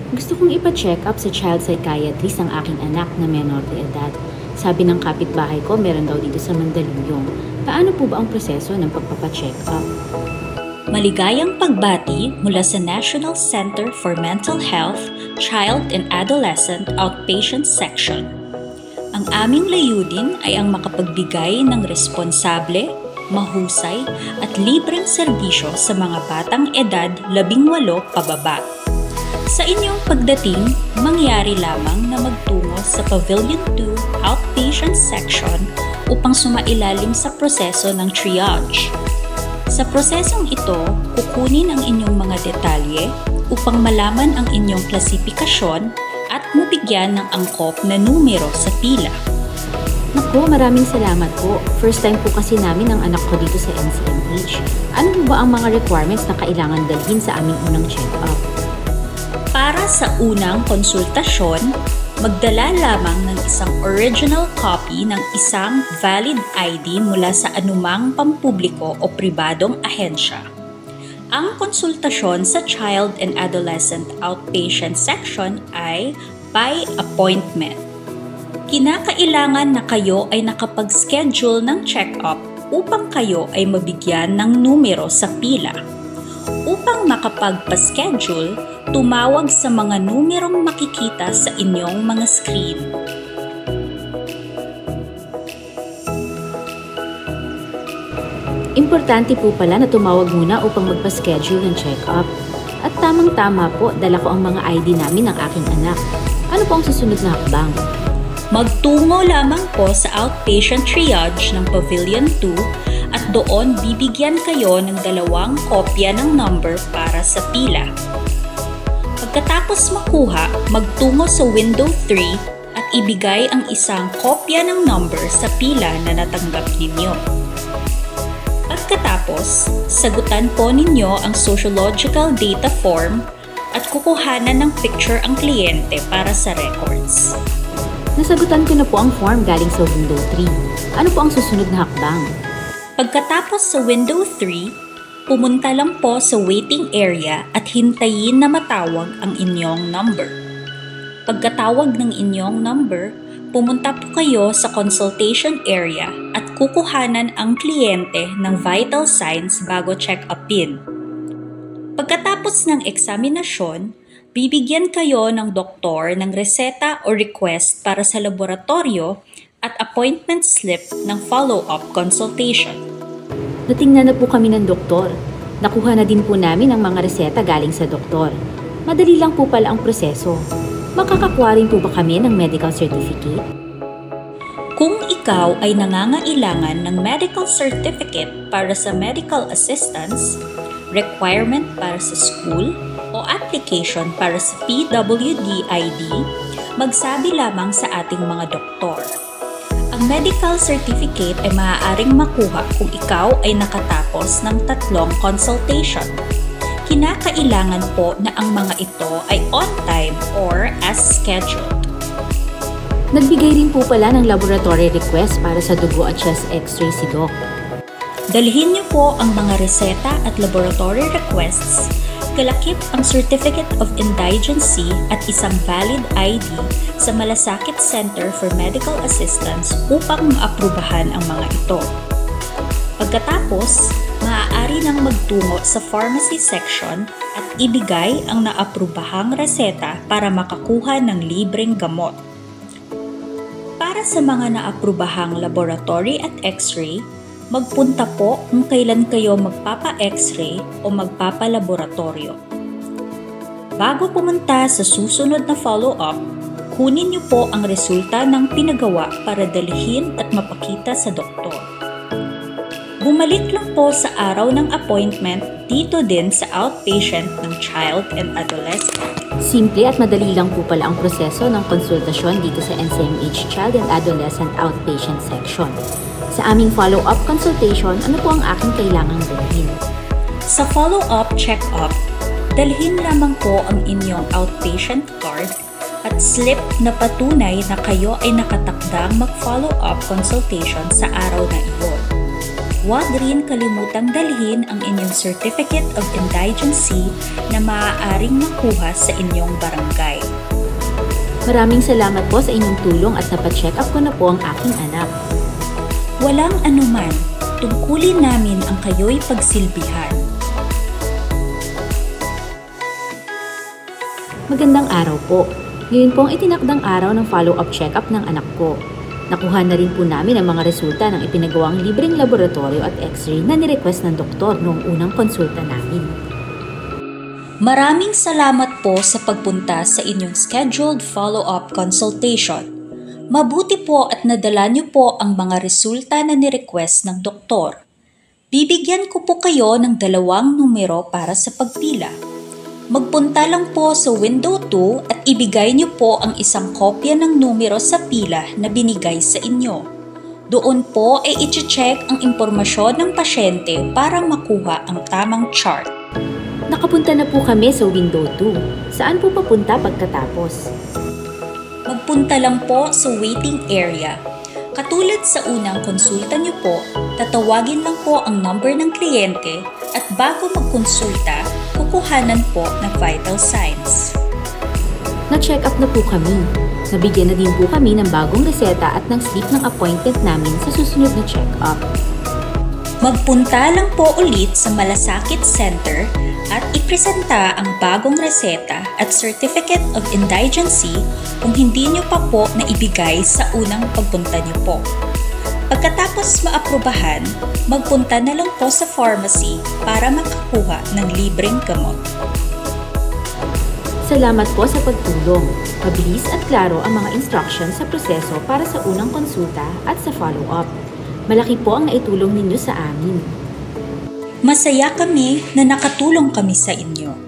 Gusto kong ipa-check up sa child psychiatrist ang aking anak na menor de edad. Sabi ng kapitbahay ko, meron daw dito sa Mandaluyong. Paano po ba ang proseso ng pagpapa-check up? Maligayang pagbati mula sa National Center for Mental Health, Child and Adolescent Outpatient Section. Ang aming layunin ay ang makapagbigay ng responsable, mahusay at libreng serbisyo sa mga batang edad 18 pababa. Sa inyong pagdating, mangyari lamang na magtungo sa Pavilion 2 Outpatient Section upang sumailalim sa proseso ng triage. Sa prosesong ito, kukunin ang inyong mga detalye upang malaman ang inyong klasifikasyon at mabigyan ng angkop na numero sa pila. Naku, maraming salamat po. First time po kasi namin ang anak ko dito sa NCMH. Ano po ba ang mga requirements na kailangan dalhin sa aming unang check-up? Para sa unang konsultasyon, magdala lamang ng isang original copy ng isang valid ID mula sa anumang pampubliko o pribadong ahensya. Ang konsultasyon sa Child and Adolescent Outpatient Section ay by appointment. Kinakailangan na kayo ay nakapag-schedule ng check-up upang kayo ay mabigyan ng numero sa pila. Upang makapagpa-schedule, tumawag sa mga numerong makikita sa inyong mga screen. Importante po pala na tumawag muna upang magpa-schedule ng check-up. At tamang-tama po, dala ko ang mga ID namin ng aking anak. Ano po ang susunod na hakbang? Magtungo lamang po sa outpatient triage ng Pavilion 2 at doon bibigyan kayo ng 2 kopya ng number para sa pila. Pagkatapos makuha, magtungo sa window 3 at ibigay ang isang kopya ng number sa pila na natanggap ninyo. Pagkatapos, sagutan po ninyo ang sociological data form at kukuhanan ng picture ang kliyente para sa records. Nasagutan ko na po ang form galing sa window 3. Ano po ang susunod na hakbang? Pagkatapos sa window 3, pumunta lang po sa waiting area at hintayin na matawag ang inyong number. Pagkatawag ng inyong number, pumunta po kayo sa consultation area at kukuhanan ang kliyente ng vital signs bago check-upin. Pagkatapos ng eksaminasyon, bibigyan kayo ng doktor ng reseta o request para sa laboratorio at appointment slip ng follow-up consultation. Natingnan na po kami ng doktor. Nakuha na din po namin ang mga reseta galing sa doktor. Madali lang po pala ang proseso. Makakakuha rin po ba kami ng medical certificate? Kung ikaw ay nangangailangan ng medical certificate para sa medical assistance, requirement para sa school, o application para sa PWD ID, magsabi lamang sa ating mga doktor. Ang medical certificate ay maaaring makuha kung ikaw ay nakatapos ng 3 consultation. Kinakailangan po na ang mga ito ay on time or as scheduled. Nagbigay rin po pala ng laboratory request para sa dugo at chest x-ray si Doc. Dalhin niyo po ang mga reseta at laboratory requests, kalakip ang Certificate of Indigency at isang valid ID sa Malasakit Center for Medical Assistance upang maaprubahan ang mga ito. Pagkatapos, maaari nang magtungo sa pharmacy section at ibigay ang naaprubahang reseta para makakuha ng libreng gamot. Para sa mga naaprubahang laboratory at x-ray, magpunta po kung kailan kayo magpapa-x-ray o magpapa-laboratorio. Bago pumunta sa susunod na follow-up, kunin niyo po ang resulta ng pinagawa para dalhin at mapakita sa doktor. Bumalik lang po sa araw ng appointment dito din sa outpatient ng Child and Adolescent. Simple at madali lang po pala ang proseso ng konsultasyon dito sa NCMH Child and Adolescent Outpatient Section. Sa aming follow-up consultation, ano po ang aking kailangang dalhin? Sa follow-up check-up, dalhin lamang po ang inyong outpatient card at slip na patunay na kayo ay nakatakdang mag-follow-up consultation sa araw na iyon. Huwag rin kalimutang dalhin ang inyong Certificate of Indigency na maaaring makuha sa inyong barangay. Maraming salamat po sa inyong tulong at napacheck up ko na po ang aking anak. Walang anuman, tungkulin namin ang kayo'y pagsilbihan. Magandang araw po. Ngayon po ang itinakdang araw ng follow-up check-up ng anak ko. Nakuha na rin po namin ang mga resulta ng ipinagawang libreng laboratorio at x-ray na nirequest ng doktor noong unang konsulta namin. Maraming salamat po sa pagpunta sa inyong scheduled follow-up consultation. Mabuti po at nadala niyo po ang mga resulta na nirequest ng doktor. Bibigyan ko po kayo ng 2 numero para sa pagpila. Magpunta lang po sa window 2 at ibigay niyo po ang isang kopya ng numero sa pila na binigay sa inyo. Doon po ay i-check ang impormasyon ng pasyente para makuha ang tamang chart. Nakapunta na po kami sa window 2. Saan po papunta pagkatapos? Magpunta lang po sa waiting area. Katulad sa unang konsulta niyo po, tatawagin lang po ang number ng kliyente at bago magkonsulta, kukuhanan po ng vital signs. Na-check up na po kami. Nabigyan na din po kami ng bagong reseta at ng slip ng appointment namin sa susunod na check-up. Magpunta lang po ulit sa Malasakit Center at ipresenta ang bagong reseta at Certificate of Indigency kung hindi nyo pa po naibigay sa unang pagpunta nyo po. Pagkatapos maaprubahan, magpunta na lang po sa pharmacy para makakuha ng libreng gamot. Salamat po sa pagtulong. Mabilis at klaro ang mga instructions sa proseso para sa unang konsulta at sa follow-up. Malaki po ang naitulong ninyo sa amin. Masaya kami na nakatulong kami sa inyo.